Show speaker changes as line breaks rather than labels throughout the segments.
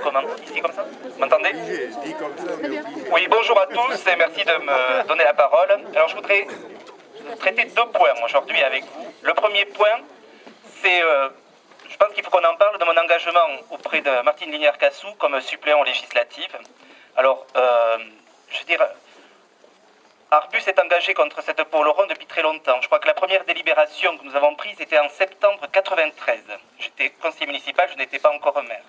Comment? Ici comme ça? Vous m'entendez?
Dit comme ça, mais obligé.
Oui, bonjour à tous et merci de me donner la parole. Alors je voudrais traiter deux points aujourd'hui avec vous. Le premier point, c'est, je pense qu'il faut qu'on en parle de mon engagement auprès de Martine Lignard-Cassou comme suppléant législatif. Alors, je veux dire, Arbus est engagé contre cette pôle rond depuis très longtemps. Je crois que la première délibération que nous avons prise était en septembre 93. J'étais conseiller municipal, je n'étais pas encore maire.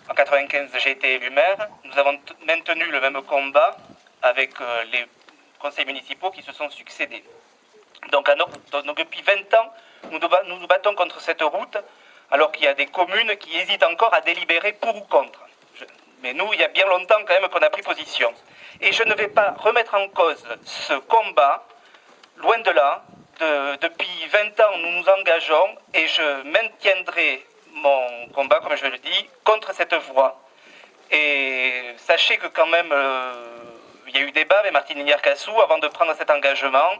En 95, j'ai été élu maire. Nous avons maintenu le même combat avec les conseils municipaux qui se sont succédés. Donc depuis 20 ans, nous nous battons contre cette route, alors qu'il y a des communes qui hésitent encore à délibérer pour ou contre. Mais nous, il y a bien longtemps quand même qu'on a pris position. Et je ne vais pas remettre en cause ce combat, loin de là. Depuis 20 ans, nous nous engageons et je maintiendrai mon combat, comme je le dis, contre cette voie. Et sachez que quand même, il y a eu débat avec Martine Lignard-Cassou avant de prendre cet engagement.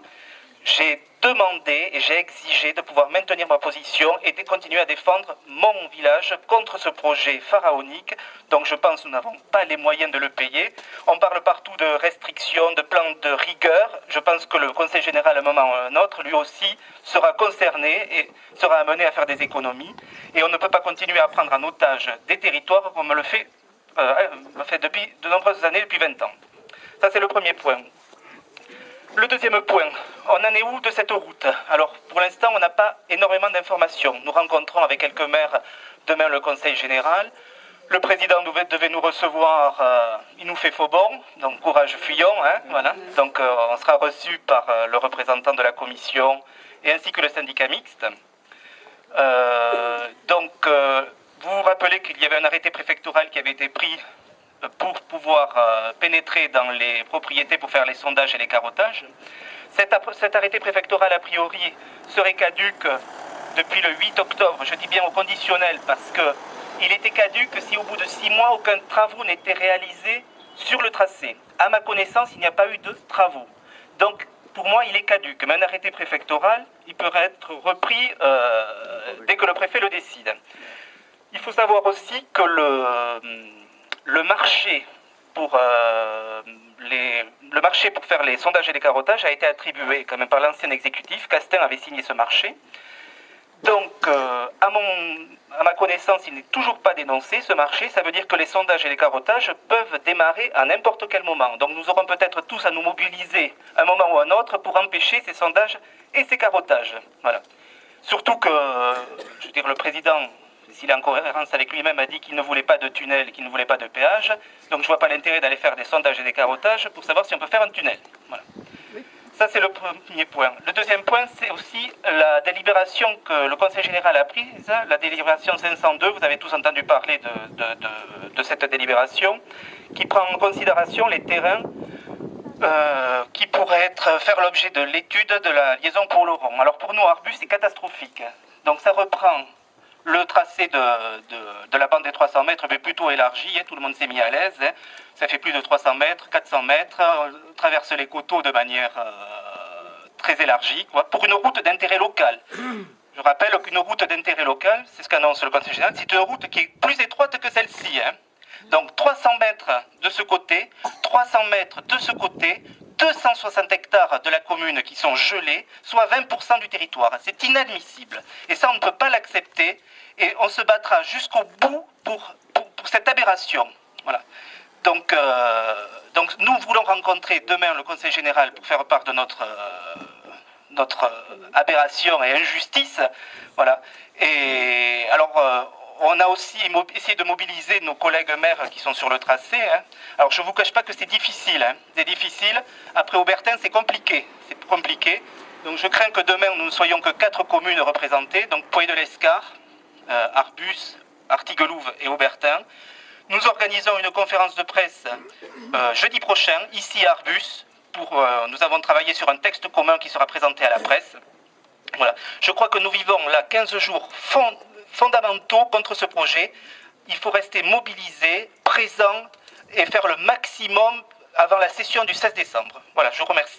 J'ai demandé et j'ai exigé de pouvoir maintenir ma position et de continuer à défendre mon village contre ce projet pharaonique. Donc je pense que nous n'avons pas les moyens de le payer. On parle partout de restrictions, de plans de rigueur. Je pense que le Conseil général, à un moment ou à un autre, lui aussi sera concerné et sera amené à faire des économies. Et on ne peut pas continuer à prendre en otage des territoires comme on le fait depuis de nombreuses années, depuis 20 ans. Ça, c'est le premier point. Le deuxième point, on en est où de cette route? Alors, pour l'instant, on n'a pas énormément d'informations. Nous rencontrons avec quelques maires demain le conseil général. Le président devait nous recevoir, il nous fait faux bon, donc courage fuyons, hein, voilà. Donc on sera reçu par le représentant de la commission et ainsi que le syndicat mixte. Vous vous rappelez qu'il y avait un arrêté préfectoral qui avait été pris pour pouvoir pénétrer dans les propriétés pour faire les sondages et les carottages. Cet arrêté préfectoral, a priori, serait caduc depuis le 8 octobre. Je dis bien au conditionnel parce qu'il était caduc si au bout de 6 mois, aucun travaux n'était réalisé sur le tracé. À ma connaissance, il n'y a pas eu de travaux. Donc, pour moi, il est caduc. Mais un arrêté préfectoral, il peut être repris dès que le préfet le décide. Il faut savoir aussi que le marché pour faire les sondages et les carottages a été attribué quand même par l'ancien exécutif. Castin avait signé ce marché. Donc, à ma connaissance, il n'est toujours pas dénoncé ce marché. Ça veut dire que les sondages et les carottages peuvent démarrer à n'importe quel moment. Donc, nous aurons peut-être tous à nous mobiliser à un moment ou à un autre pour empêcher ces sondages et ces carottages. Voilà. Surtout que, je veux dire, le président, s'il est en cohérence avec lui-même, a dit qu'il ne voulait pas de tunnel, qu'il ne voulait pas de péage. Donc je ne vois pas l'intérêt d'aller faire des sondages et des carottages pour savoir si on peut faire un tunnel. Voilà. Ça, c'est le premier point. Le deuxième point, c'est aussi la délibération que le Conseil général a prise, la délibération 502. Vous avez tous entendu parler de cette délibération, qui prend en considération les terrains qui pourraient faire l'objet de l'étude de la liaison pour Laurent. Alors pour nous, Arbus, c'est catastrophique. Donc ça reprend le tracé de la bande des 300 mètres, mais plutôt élargi, hein, tout le monde s'est mis à l'aise. Hein. Ça fait plus de 300 mètres, 400 mètres, on traverse les coteaux de manière très élargie, quoi, pour une route d'intérêt local. Je rappelle qu'une route d'intérêt local, c'est ce qu'annonce le Conseil général, c'est une route qui est plus étroite que celle-ci. Hein. Donc 300 mètres de ce côté, 300 mètres de ce côté, 260 hectares de la commune qui sont gelés, soit 20% du territoire. C'est inadmissible. Et ça, on ne peut pas l'accepter. Et on se battra jusqu'au bout pour cette aberration. Voilà. Donc nous voulons rencontrer demain le Conseil général pour faire part de notre aberration et injustice. Voilà. Et alors, on a aussi essayé de mobiliser nos collègues maires qui sont sur le tracé. Hein. Alors, je ne vous cache pas que c'est difficile. Hein. C'est difficile. Après Aubertin, c'est compliqué. C'est compliqué. Donc, je crains que demain, nous ne soyons que 4 communes représentées. Donc, Poix-de-l'Escar, Arbus, Artiguelouve et Aubertin. Nous organisons une conférence de presse jeudi prochain, ici à Arbus. Nous avons travaillé sur un texte commun qui sera présenté à la presse. Voilà. Je crois que nous vivons là 15 jours fondamentaux contre ce projet. Il faut rester mobilisé, présent et faire le maximum avant la session du 16 décembre. Voilà, je vous remercie.